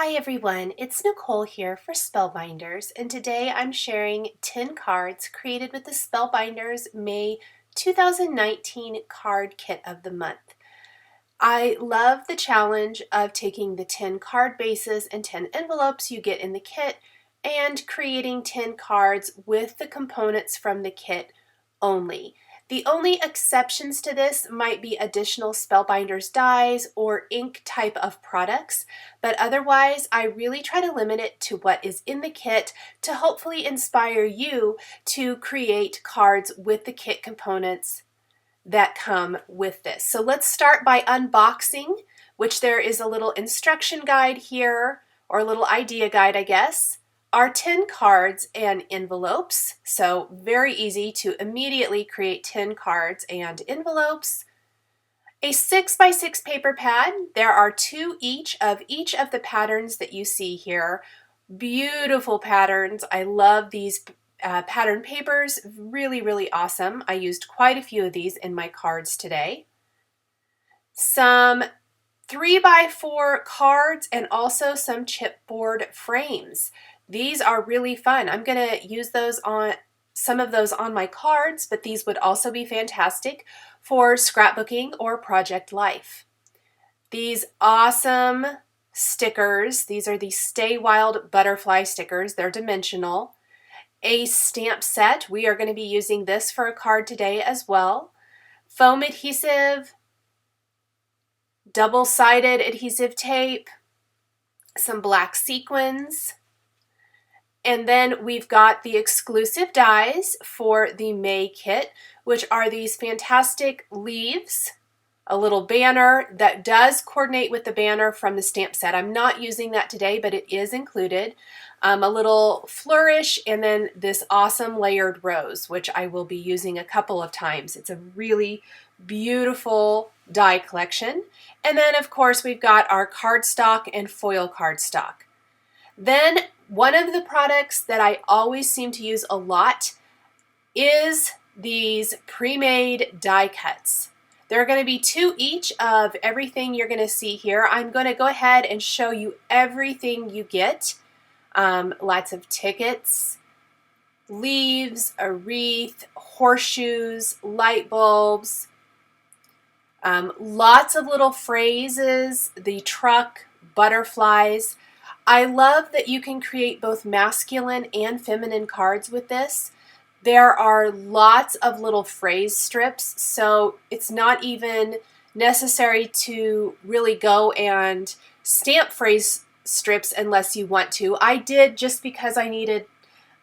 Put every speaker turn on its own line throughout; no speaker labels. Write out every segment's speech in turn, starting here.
Hi everyone, it's Nicole here for Spellbinders, and today I'm sharing 10 cards created with the Spellbinders May 2019 card kit of the month. I love the challenge of taking the 10 card bases and 10 envelopes you get in the kit and creating 10 cards with the components from the kit only. The only exceptions to this might be additional Spellbinders dies or ink type of products, but otherwise I really try to limit it to what is in the kit to hopefully inspire you to create cards with the kit components that come with this. So let's start by unboxing, which there is a little instruction guide here, or a little idea guide, I guess. Our 10 cards and envelopes, so very easy to immediately create 10 cards and envelopes. A 6x6 paper pad. There are two each of the patterns that you see here. Beautiful patterns. I love these pattern papers. Really awesome. I used quite a few of these in my cards today. Some 3x4 cards and also some chipboard frames. These are really fun. I'm going to use some of those on my cards, but these would also be fantastic for scrapbooking or project life. These awesome stickers. These are the Stay Wild butterfly stickers. They're dimensional. A stamp set. We are going to be using this for a card today as well. Foam adhesive, double-sided adhesive tape, some black sequins, and then we've got the exclusive dies for the May kit, which are these fantastic leaves, a little banner that does coordinate with the banner from the stamp set. I'm not using that today, but it is included. A little flourish, and then this awesome layered rose, which I will be using a couple of times. It's a really beautiful die collection. And then, of course, we've got our cardstock and foil cardstock. Then, one of the products that I always seem to use a lot is these pre-made die cuts. There are going to be two each of everything you're going to see here. I'm going to go ahead and show you everything you get. Lots of tickets, leaves, a wreath, horseshoes, light bulbs, lots of little phrases, the truck, butterflies. I love that you can create both masculine and feminine cards with this. There are lots of little phrase strips, so it's not even necessary to really go and stamp phrase strips unless you want to. I did just because I needed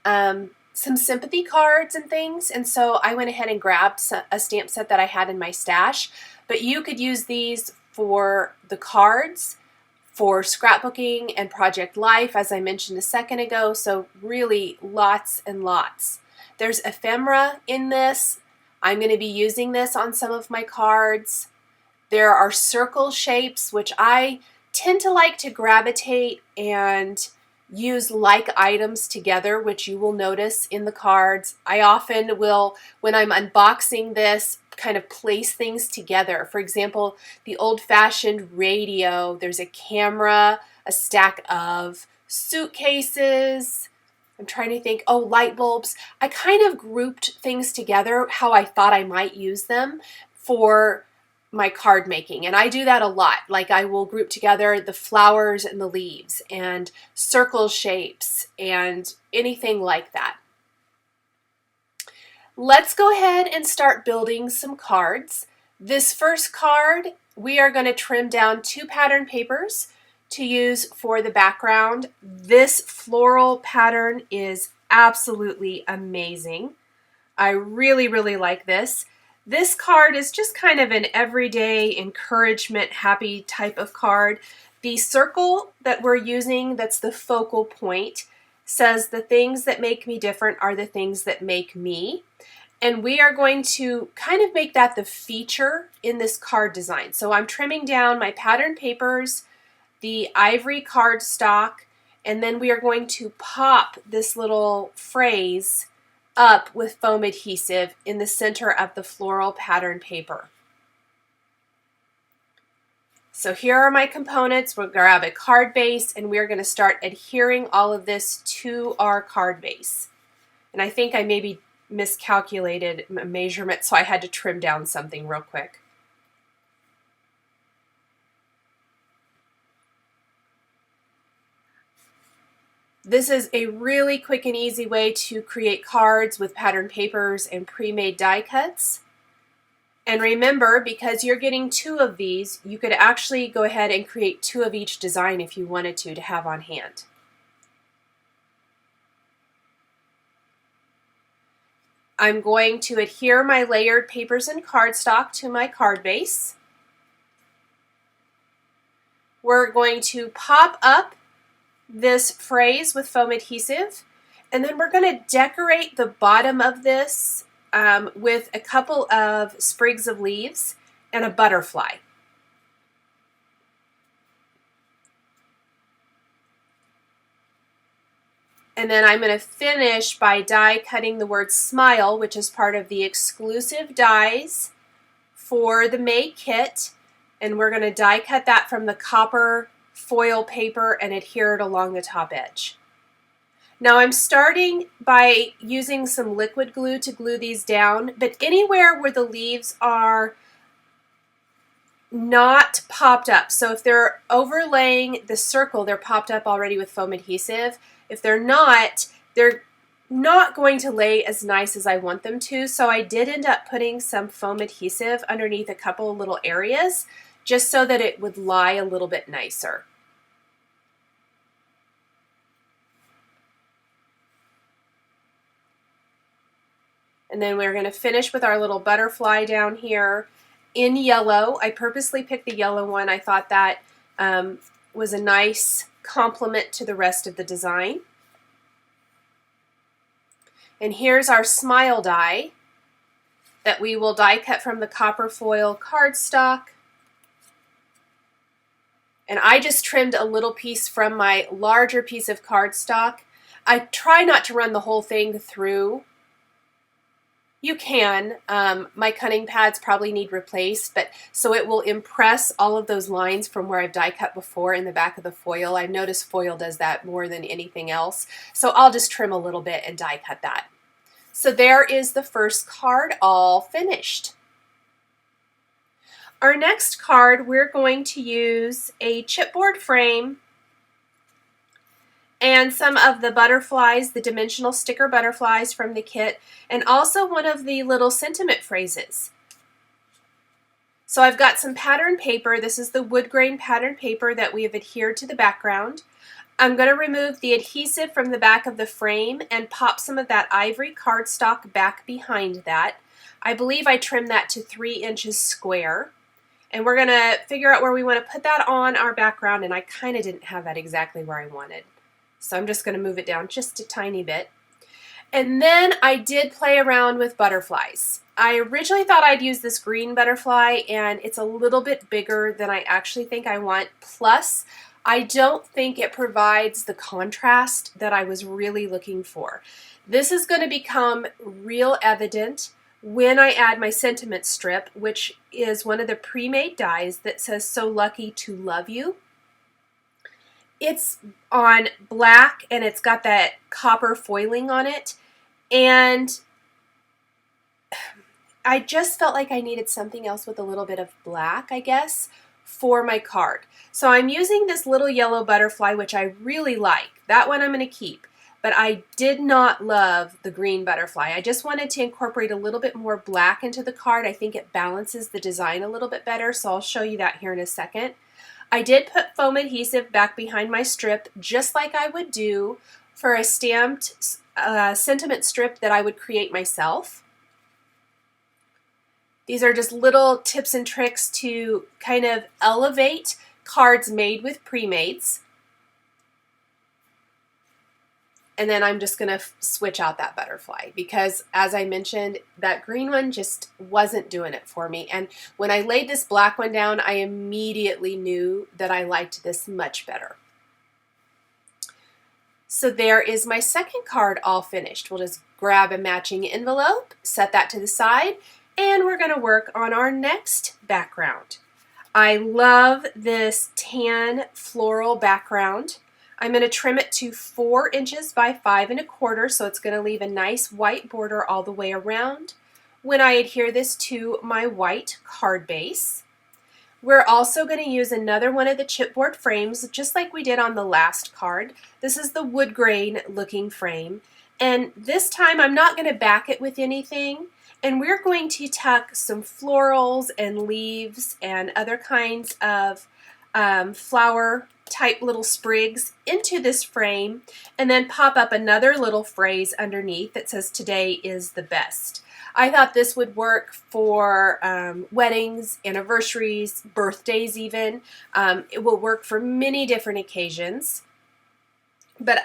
some sympathy cards and things, and so I went ahead and grabbed a stamp set that I had in my stash. But you could use these for the cards, for scrapbooking and project life, as I mentioned a second ago, so really lots and lots. There's ephemera in this. I'm going to be using this on some of my cards. There are circle shapes, which I tend to like to gravitate and use like items together, which you will notice in the cards. I often will, when I'm unboxing this, kind of place things together. For example, the old-fashioned radio, there's a camera, a stack of suitcases. I'm trying to think, oh, light bulbs. I kind of grouped things together how I thought I might use them for my card making, and I do that a lot. Like, I will group together the flowers and the leaves and circle shapes and anything like that. Let's go ahead and start building some cards. This first card, we are going to trim down 2 pattern papers to use for the background. This floral pattern is absolutely amazing. I really like this. This card is just kind of an everyday encouragement, happy type of card. The circle that we're using, that's the focal point, says the things that make me different are the things that make me. And we are going to kind of make that the feature in this card design. So I'm trimming down my pattern papers, the ivory cardstock, and then we are going to pop this little phrase up with foam adhesive in the center of the floral pattern paper. So here are my components. We'll grab a card base and we're going to start adhering all of this to our card base. And I think I maybe miscalculated a measurement, so I had to trim down something real quick. This is a really quick and easy way to create cards with pattern papers and pre-made die cuts. And remember, because you're getting 2 of these, you could actually go ahead and create 2 of each design if you wanted to have on hand. I'm going to adhere my layered papers and cardstock to my card base. We're going to pop up this phrase with foam adhesive, and then we're going to decorate the bottom of this with a couple of sprigs of leaves and a butterfly. And then I'm going to finish by die cutting the word smile, which is part of the exclusive dies for the May kit. And we're going to die cut that from the copper foil paper and adhere it along the top edge. Now I'm starting by using some liquid glue to glue these down, but anywhere where the leaves are not popped up, so if they're overlaying the circle, they're popped up already with foam adhesive. If they're not going to lay as nice as I want them to, so I did end up putting some foam adhesive underneath a couple of little areas just so that it would lie a little bit nicer. And then we're going to finish with our little butterfly down here in yellow. I purposely picked the yellow one. I thought that was a nice complement to the rest of the design. And here's our smile die that we will die cut from the copper foil cardstock. And I just trimmed a little piece from my larger piece of cardstock. I try not to run the whole thing through. You can. My cutting pads probably need replaced, but so it will impress all of those lines from where I've die cut before in the back of the foil. I've noticed foil does that more than anything else. So I'll just trim a little bit and die cut that. So there is the first card all finished. Our next card, we're going to use a chipboard frame and some of the butterflies, the dimensional sticker butterflies from the kit, and also one of the little sentiment phrases. So I've got some pattern paper. This is the wood grain pattern paper that we have adhered to the background. I'm going to remove the adhesive from the back of the frame and pop some of that ivory cardstock back behind that. I believe I trimmed that to 3 inches square. And we're going to figure out where we want to put that on our background, and I kind of didn't have that exactly where I wanted. So I'm just going to move it down just a tiny bit. And then I did play around with butterflies. I originally thought I'd use this green butterfly, and it's a little bit bigger than I actually think I want. Plus, I don't think it provides the contrast that I was really looking for. This is going to become real evident when I add my sentiment strip, which is one of the pre-made dies that says "So lucky to love you." It's on black and it's got that copper foiling on it, and I just felt like I needed something else with a little bit of black, I guess, for my card. So I'm using this little yellow butterfly, which I really like. That one I'm going to keep, but I did not love the green butterfly. I just wanted to incorporate a little bit more black into the card. I think it balances the design a little bit better, so I'll show you that here in a second. I did put foam adhesive back behind my strip, just like I would do for a stamped sentiment strip that I would create myself. These are just little tips and tricks to kind of elevate cards made with pre-mades. And then I'm just going to switch out that butterfly because, as I mentioned, that green one just wasn't doing it for me. And when I laid this black one down, I immediately knew that I liked this much better. So there is my second card all finished. We'll just grab a matching envelope, set that to the side, and we're going to work on our next background. I love this tan floral background. I'm going to trim it to 4 inches by 5 1/4, so it's going to leave a nice white border all the way around when I adhere this to my white card base. We're also going to use another one of the chipboard frames, just like we did on the last card. This is the wood grain looking frame, and this time I'm not going to back it with anything, and we're going to tuck some florals and leaves and other kinds of flower type little sprigs into this frame, and then pop up another little phrase underneath that says "Today is the best." I thought this would work for weddings, anniversaries, birthdays even. It will work for many different occasions. But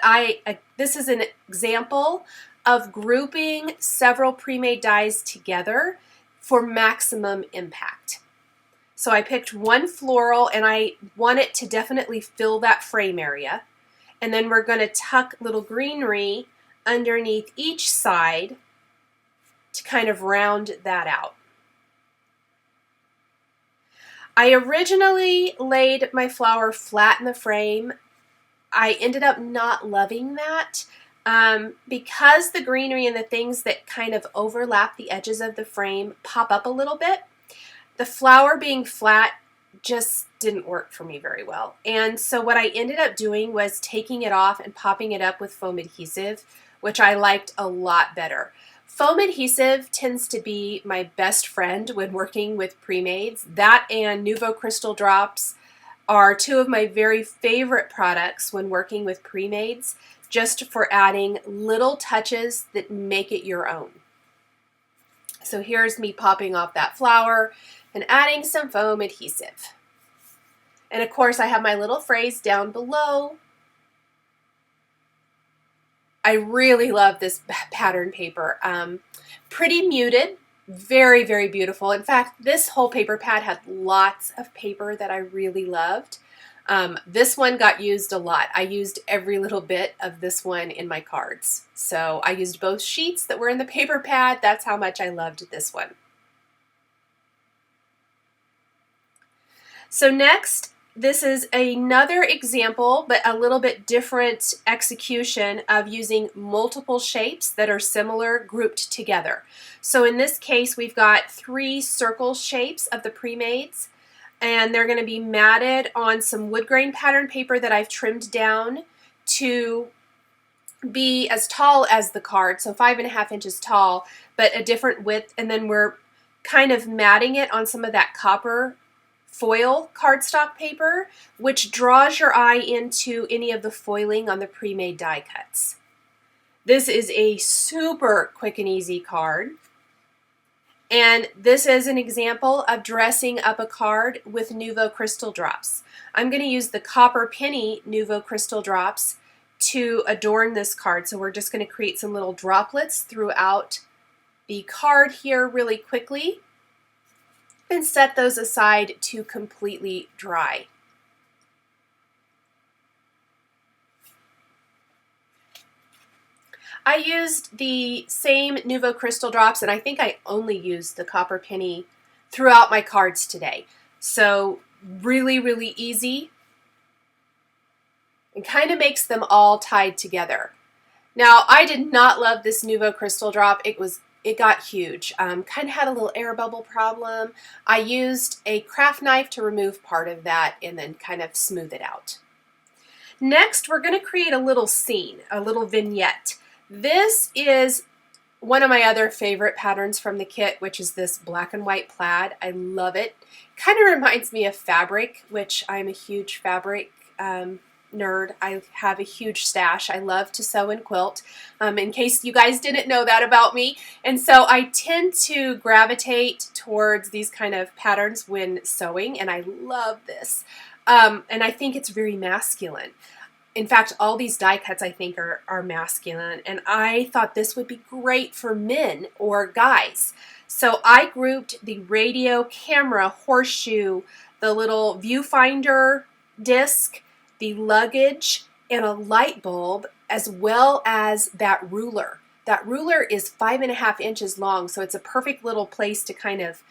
this is an example of grouping several pre-made dies together for maximum impact. So I picked one floral, and I want it to definitely fill that frame area. And then we're going to tuck little greenery underneath each side to kind of round that out. I originally laid my flower flat in the frame. I ended up not loving that because the greenery and the things that kind of overlap the edges of the frame pop up a little bit. The flower being flat just didn't work for me very well. And so what I ended up doing was taking it off and popping it up with foam adhesive, which I liked a lot better. Foam adhesive tends to be my best friend when working with pre-mades. That and Nuvo Crystal Drops are two of my very favorite products when working with pre-mades, just for adding little touches that make it your own. So here's me popping off that flower and adding some foam adhesive. And of course I have my little phrase down below. I really love this pattern paper. Pretty muted, very, very beautiful. In fact, this whole paper pad had lots of paper that I really loved. This one got used a lot. I used every little bit of this one in my cards. So I used both sheets that were in the paper pad. That's how much I loved this one. So next, this is another example, but a little bit different execution of using multiple shapes that are similar grouped together. So in this case, we've got 3 circle shapes of the pre-mades, and they're going to be matted on some wood grain pattern paper that I've trimmed down to be as tall as the card, so 5 1/2 inches tall, but a different width, and then we're kind of matting it on some of that copper foil cardstock paper, which draws your eye into any of the foiling on the pre-made die cuts. This is a super quick and easy card, and this is an example of dressing up a card with Nuvo Crystal Drops. I'm going to use the Copper Penny Nuvo Crystal Drops to adorn this card, so we're just going to create some little droplets throughout the card here really quickly and set those aside to completely dry. I used the same Nuvo Crystal Drops, and I think I only used the Copper Penny throughout my cards today. So really, really easy, and kind of makes them all tied together. Now, I did not love this Nuvo Crystal Drop. It got huge. Kind of had a little air bubble problem. I used a craft knife to remove part of that and then kind of smooth it out. Next, we're going to create a little scene, a little vignette. This is one of my other favorite patterns from the kit, which is this black and white plaid. I love it. Kind of reminds me of fabric, which I'm a huge fabric nerd. I have a huge stash. I love to sew and quilt, in case you guys didn't know that about me. And so I tend to gravitate towards these kind of patterns when sewing, and I love this. And I think it's very masculine. In fact, all these die cuts I think are masculine, and I thought this would be great for men or guys. So I grouped the radio, camera, horseshoe, the little viewfinder disc, the luggage, and a light bulb, as well as that ruler. That ruler is 5 1/2 inches long, so it's a perfect little place to kind of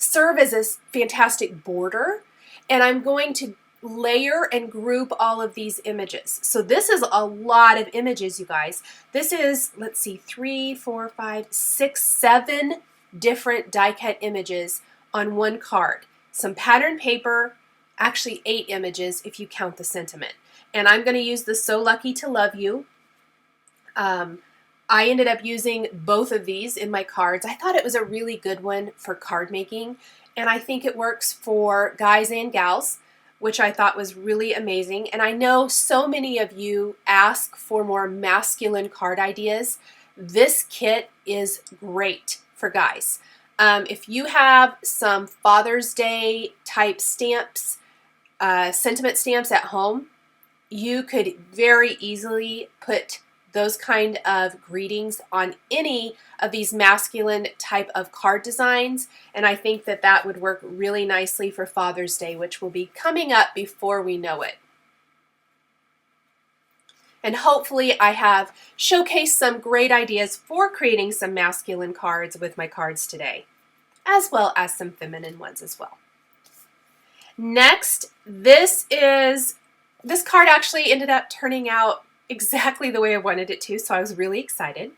serve as a fantastic border, and I'm going to layer and group all of these images. So this is a lot of images, you guys. This is, let's see, 3, 4, 5, 6, 7 different die cut images on one card. Some pattern paper, actually 8 images if you count the sentiment. And I'm going to use the So Lucky to Love You. I ended up using both of these in my cards. I thought it was a really good one for card making, and I think it works for guys and gals, which I thought was really amazing. And I know so many of you ask for more masculine card ideas. This kit is great for guys. If you have some Father's Day type stamps, sentiment stamps at home, you could very easily put those kind of greetings on any of these masculine type of card designs, and I think that that would work really nicely for Father's Day, which will be coming up before we know it. And hopefully I have showcased some great ideas for creating some masculine cards with my cards today, as well as some feminine ones as well. Next, this card actually ended up turning out exactly the way I wanted it to, so I was really excited.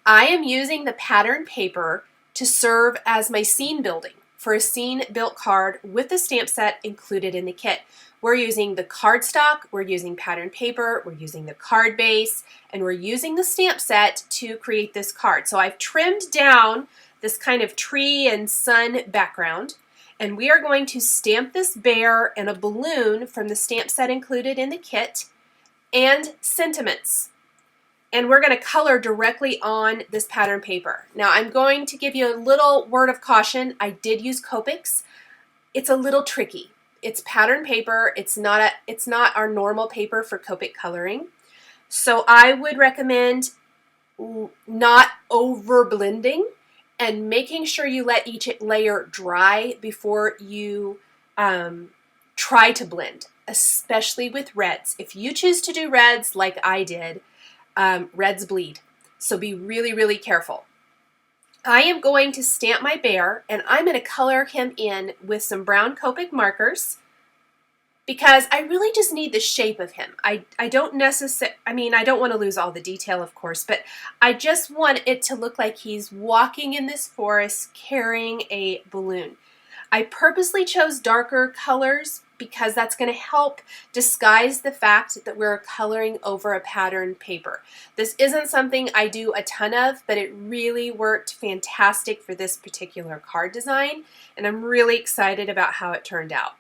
I am using the pattern paper to serve as my scene building for a scene built card with the stamp set included in the kit. We're using the cardstock, we're using pattern paper, we're using the card base, and we're using the stamp set to create this card. So I've trimmed down this kind of tree and sun background, and we are going to stamp this bear and a balloon from the stamp set included in the kit and sentiments. And we're going to color directly on this pattern paper. Now I'm going to give you a little word of caution. I did use Copics. It's a little tricky. It's pattern paper. It's not our normal paper for Copic coloring. So I would recommend not over blending and making sure you let each layer dry before you try to blend, especially with reds. If you choose to do reds like I did, reds bleed. So be really, really careful. I am going to stamp my bear, and I'm going to color him in with some brown Copic markers because I really just need the shape of him. I don't want to lose all the detail, of course, but I just want it to look like he's walking in this forest carrying a balloon. I purposely chose darker colors because that's going to help disguise the fact that we're coloring over a pattern paper. This isn't something I do a ton of, but it really worked fantastic for this particular card design, and I'm really excited about how it turned out.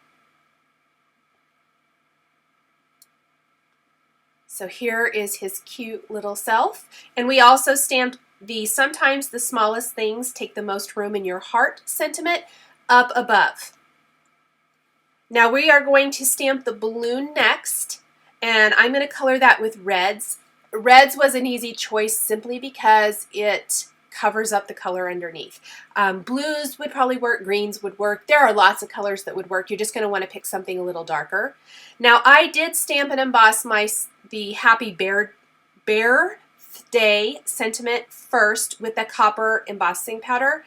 So here is his cute little self, and we also stamped the sometimes the smallest things take the most room in your heart sentiment up above. Now we are going to stamp the balloon next, and I'm going to color that with reds. Reds was an easy choice simply because it covers up the color underneath. Blues would probably work, greens would work. There are lots of colors that would work. You're just going to want to pick something a little darker. Now I did stamp and emboss the Happy Bear Day sentiment first with the copper embossing powder,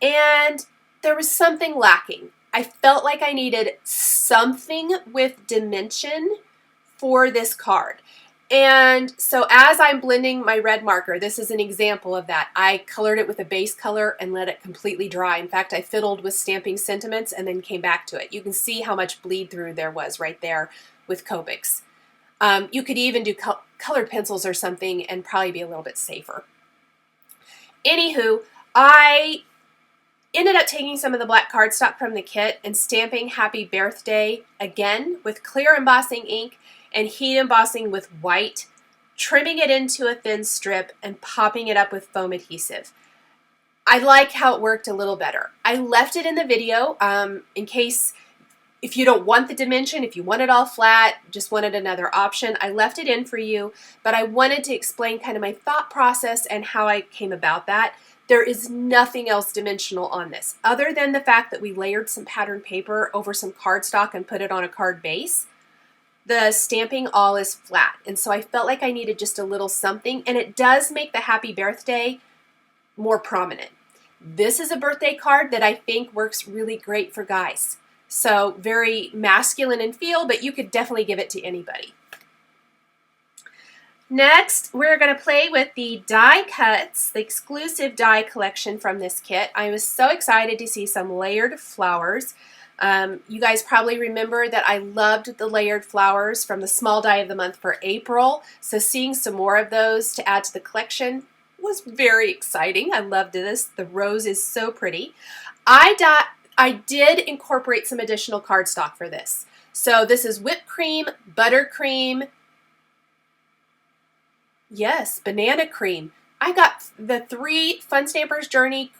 and there was something lacking. I felt like I needed something with dimension for this card. And so as I'm blending my red marker, this is an example of that. I colored it with a base color and let it completely dry. In fact, I fiddled with stamping sentiments and then came back to it. You can see how much bleed through there was right there with Copics. You could even do colored pencils or something and probably be a little bit safer. Anywho, I ended up taking some of the black cardstock from the kit and stamping Happy Birthday again with clear embossing ink and heat embossing with white, trimming it into a thin strip and popping it up with foam adhesive. I like how it worked a little better. I left it in the video in case if you don't want the dimension, if you want it all flat, just wanted another option. I left it in for you, but I wanted to explain kind of my thought process and how I came about that. There is nothing else dimensional on this other than the fact that we layered some pattern paper over some cardstock and put it on a card base. The stamping all is flat, and so I felt like I needed just a little something, and it does make the Happy Birthday more prominent. This is a birthday card that I think works really great for guys. So very masculine in feel, but you could definitely give it to anybody. Next, we're going to play with the die cuts, the exclusive die collection from this kit. I was so excited to see some layered flowers. You guys probably remember that I loved the layered flowers from the small die of the month for April. So seeing some more of those to add to the collection was very exciting. I loved this. The rose is so pretty. I did incorporate some additional cardstock for this. So this is whipped cream, buttercream, yes, banana cream. I got the 3 Fun Stampers Journey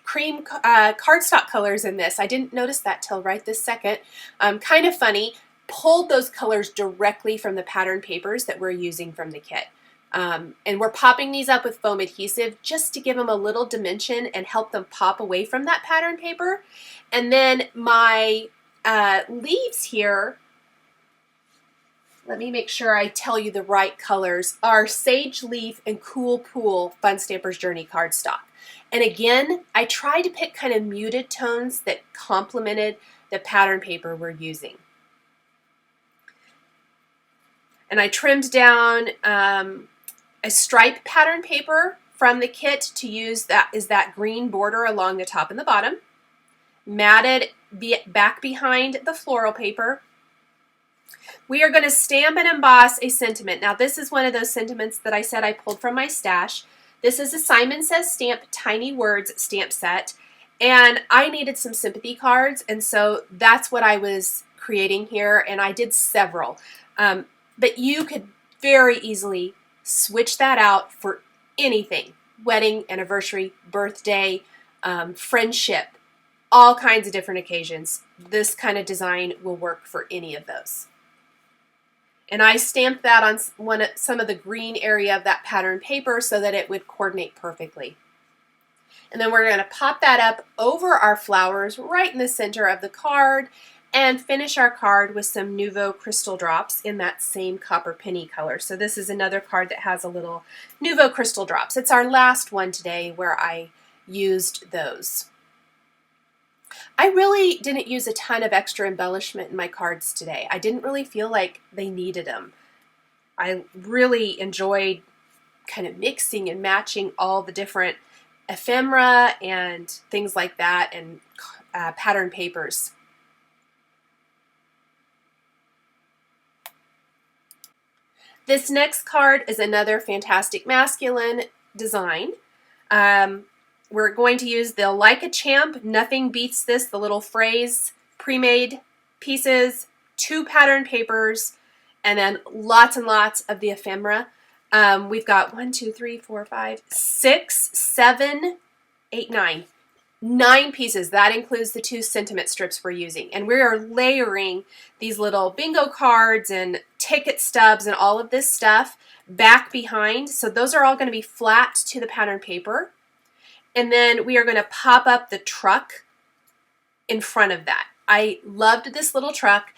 cream cardstock colors in this. I didn't notice that till right this second. Kind of funny. Pulled those colors directly from the pattern papers that we're using from the kit. And we're popping these up with foam adhesive just to give them a little dimension and help them pop away from that pattern paper. And then my leaves here, let me make sure I tell you the right colors, are Sage Leaf and Cool Pool Fun Stampers Journey cardstock. And again, I tried to pick kind of muted tones that complemented the pattern paper we're using. And I trimmed down a stripe pattern paper from the kit to use that green border along the top and the bottom. Matted back behind the floral paper. We are going to stamp and emboss a sentiment. Now this is one of those sentiments that I said I pulled from my stash. This is a Simon Says Stamp Tiny Words stamp set, and I needed some sympathy cards, and so that's what I was creating here, and I did several. But you could very easily switch that out for anything. Wedding, anniversary, birthday, friendship, all kinds of different occasions. This kind of design will work for any of those. And I stamped that on some of the green area of that pattern paper so that it would coordinate perfectly. And then we're going to pop that up over our flowers right in the center of the card and finish our card with some Nuvo crystal drops in that same copper penny color. So this is another card that has a little Nuvo crystal drops. It's our last one today where I used those. I really didn't use a ton of extra embellishment in my cards today. I didn't really feel like they needed them. I really enjoyed kind of mixing and matching all the different ephemera and things like that and pattern papers. This next card is another fantastic masculine design. We're going to use the Like a Champ, Nothing Beats This, the little phrase, pre-made pieces, 2 pattern papers, and then lots and lots of the ephemera. We've got 1, 2, 3, 4, 5, 6, 7, 8, 9. 9 pieces. That includes the 2 sentiment strips we're using. And we are layering these little bingo cards and ticket stubs and all of this stuff back behind. So those are all going to be flat to the pattern paper. And then we are going to pop up the truck in front of that. I loved this little truck,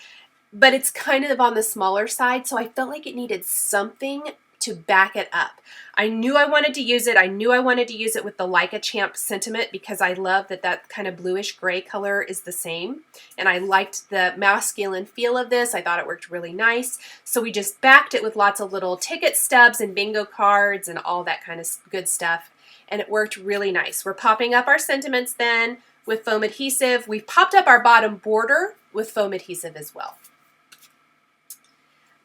but it's kind of on the smaller side, so I felt like it needed something to back it up. I knew I wanted to use it. I knew I wanted to use it with the Like a Champ sentiment because I love that kind of bluish gray color is the same. And I liked the masculine feel of this. I thought it worked really nice. So we just backed it with lots of little ticket stubs and bingo cards and all that kind of good stuff. And it worked really nice. We're popping up our sentiments then with foam adhesive. We've popped up our bottom border with foam adhesive as well.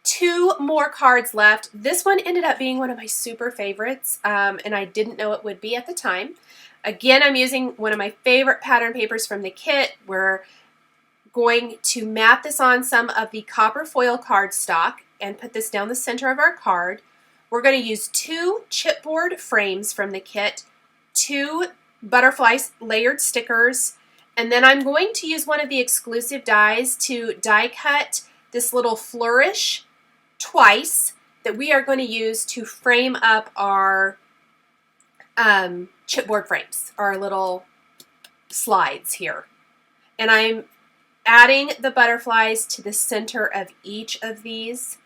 2 more cards left. This one ended up being one of my super favorites, and I didn't know it would be at the time. Again, I'm using one of my favorite pattern papers from the kit. We're going to map this on some of the copper foil cardstock and put this down the center of our card. We're going to use 2 chipboard frames from the kit, 2 butterfly layered stickers, and then I'm going to use one of the exclusive dies to die cut this little flourish twice that we are going to use to frame up our chipboard frames, our little slides here. And I'm adding the butterflies to the center of each of these,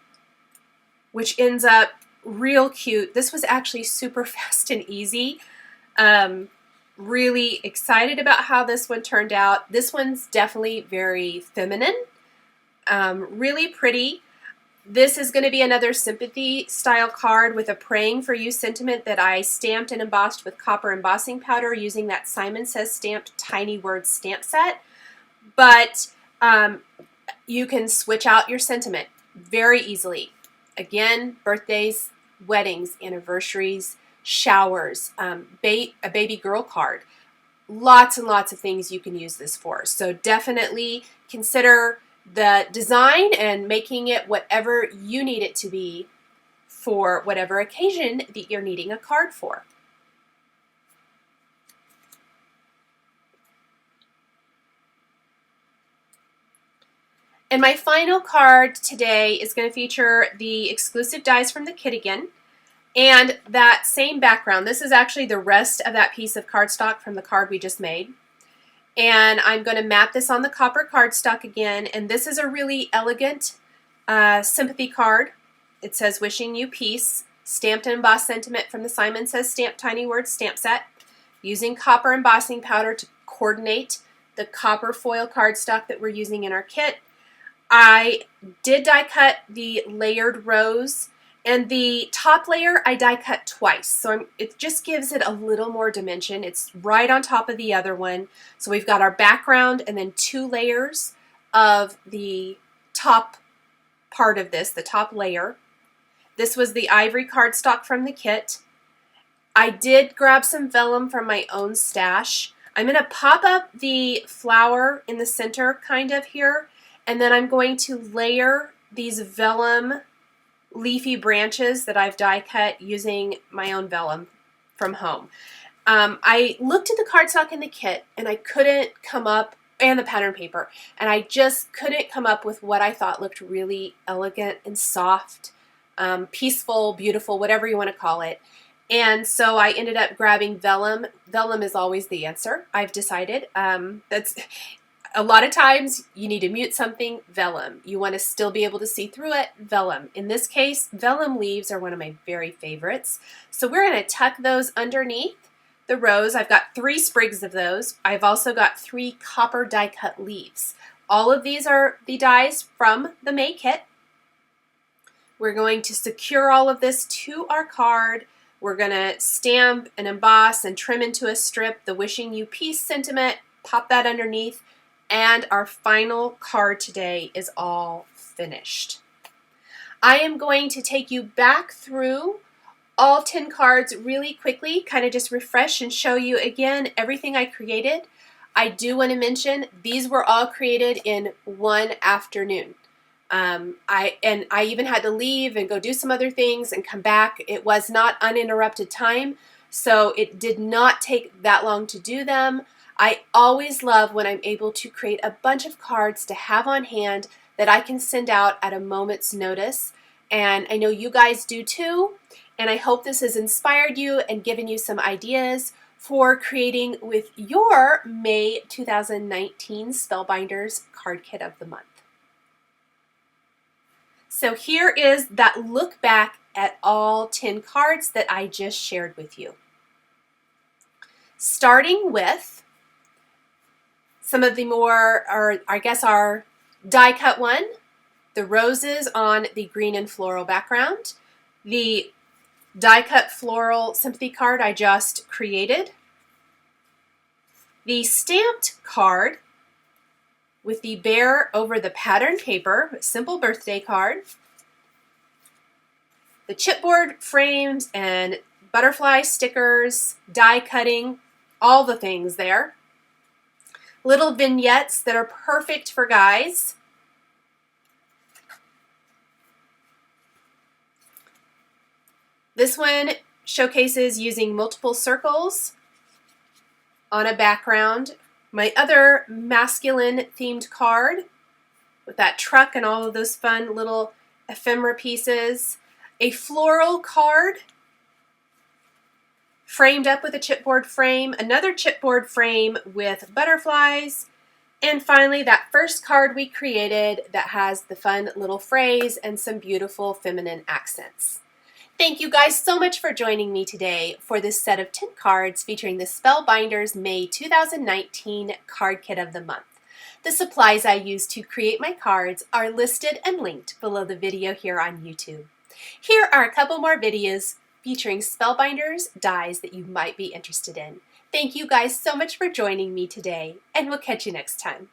which ends up real cute. This was actually super fast and easy. really excited about how this one turned out. This one's definitely very feminine, really pretty. This is going to be another sympathy style card with a praying for you sentiment that I stamped and embossed with copper embossing powder using that Simon Says stamped tiny word stamp set. But you can switch out your sentiment very easily. Again, birthdays, weddings, anniversaries, showers, a baby girl card. Lots and lots of things you can use this for. So definitely consider the design and making it whatever you need it to be for whatever occasion that you're needing a card for. And my final card today is going to feature the exclusive dies from the kit again, and that same background. This is actually the rest of that piece of cardstock from the card we just made. And I'm going to map this on the copper cardstock again, and this is a really elegant sympathy card. It says wishing you peace, stamped and embossed sentiment from the Simon Says stamped tiny words stamp set, using copper embossing powder to coordinate the copper foil cardstock that we're using in our kit. I did die cut the layered rows, and the top layer I die cut twice, so it just gives it a little more dimension. It's right on top of the other one. So we've got our background and then 2 layers of the top part of this, the top layer. This was the ivory cardstock from the kit. I did grab some vellum from my own stash. I'm going to pop up the flower in the center kind of here, and then I'm going to layer these vellum leafy branches that I've die cut using my own vellum from home. I looked at the cardstock in the kit and I couldn't come up, and the pattern paper, and I just couldn't come up with what I thought looked really elegant and soft, peaceful, beautiful, whatever you want to call it. And so I ended up grabbing vellum. Vellum is always the answer, I've decided. That's a lot of times you need to mute something, vellum. You want to still be able to see through it, vellum. In this case, vellum leaves are one of my very favorites. So we're going to tuck those underneath the rows. I've got 3 sprigs of those. I've also got 3 copper die cut leaves. All of these are the dies from the May kit. We're going to secure all of this to our card. We're going to stamp and emboss and trim into a strip the wishing you peace sentiment, pop that underneath, and our final card today is all finished. I am going to take you back through all 10 cards really quickly, kind of just refresh and show you again everything I created. I do want to mention these were all created in one afternoon. I even had to leave and go do some other things and come back. It was not uninterrupted time, so it did not take that long to do them. I always love when I'm able to create a bunch of cards to have on hand that I can send out at a moment's notice. And I know you guys do too. And I hope this has inspired you and given you some ideas for creating with your May 2019 Spellbinders Card Kit of the Month. So here is that look back at all 10 cards that I just shared with you. Starting with some of the more, or I guess our die cut one, the roses on the green and floral background, the die cut floral sympathy card I just created, the stamped card with the bear over the pattern paper, simple birthday card, the chipboard frames and butterfly stickers, die cutting, all the things there. Little vignettes that are perfect for guys. This one showcases using multiple circles on a background. My other masculine themed card with that truck and all of those fun little ephemera pieces. A floral card framed up with a chipboard frame, another chipboard frame with butterflies, and finally that first card we created that has the fun little phrase and some beautiful feminine accents. Thank you guys so much for joining me today for this set of 10 cards featuring the Spellbinders May 2019 Card Kit of the Month. The supplies I use to create my cards are listed and linked below the video here on YouTube. Here are a couple more videos featuring Spellbinders dies that you might be interested in. Thank you guys so much for joining me today, and we'll catch you next time.